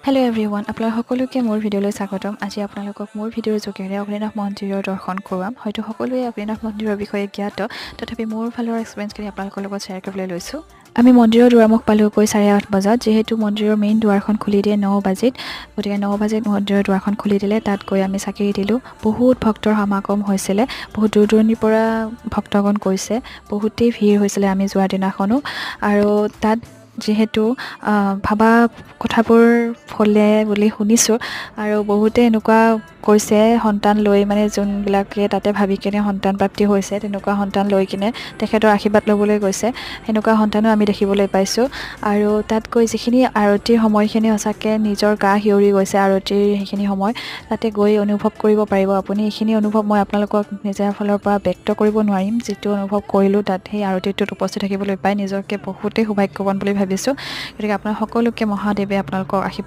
Hello' everyone, আপোনালোক সকলোকে মোৰ ভিডিঅ'লৈ স্বাগতম। আজি আপোনালোকক মোৰ ভিডিঅ'ৰ যোগেৰে অগ্নিনাভ মন্দিৰৰ দৰ্শন কৰোৱাম। হয়তো সকলোৱে অগ্নিনাভ মন্দিৰৰ বিষয়ে জ্ঞাত, তথাপি মোৰ ফালৰ এক্সপিৰিয়েঞ্চখিনি আপোনালোকৰ লগত শ্বেয়াৰ কৰিবলৈ লৈছোঁ। আমি মন্দিৰৰ দুৱাৰমুখ পালোঁগৈ 8:30 বজাত। যিহেতু মন্দিৰৰ মেইন দুৱাৰখন খুলি দিয়ে 9 বাজিত, গতিকে 9 বাজিত মন্দিৰৰ দুৱাৰখন খুলি দিলে। তাত গৈ আমি চাকি দিলোঁ। বহুত ভক্তৰ সমাগম হৈছিলে, বহুত দূৰ দূৰণিৰ পৰা ভক্তগণ গৈছে, বহুতেই ভিৰ হৈছিলে আমি যোৱাৰ দিনাখনো। আৰু তাত যিহেতু ভাবা কথাবোৰ হ'লে বুলি শুনিছোঁ, আৰু বহুতে এনেকুৱা কৈছে সন্তান লৈ, মানে যোনবিলাকে তাতে ভাবি কিনে সন্তান প্ৰাপ্তি হৈছে, তেনেকুৱা সন্তান লৈ কিনে তেখেতৰ আশীৰ্বাদ ল'বলৈ গৈছে, সেনেকুৱা সন্তানো আমি দেখিবলৈ পাইছোঁ। আৰু তাত গৈ যিখিনি আৰতিৰ সময়খিনি সঁচাকৈ নিজৰ গা শিয়ৰি গৈছে। আৰতিৰ সেইখিনি সময় তাতে গৈ অনুভৱ কৰিব পাৰিব আপুনি। এইখিনি অনুভৱ মই আপোনালোকক নিজৰ ফালৰ পৰা ব্যক্ত কৰিব নোৱাৰিম। যিটো অনুভৱ কৰিলোঁ তাত সেই আৰতিটোত উপস্থিত থাকিবলৈ পাই নিজকে বহুতেই সৌভাগ্যৱান বুলি ভাবিছোঁ। গতিকে আপোনাক সকলোকে মহাদেৱে আপোনালোকক আশীৰ্বাদ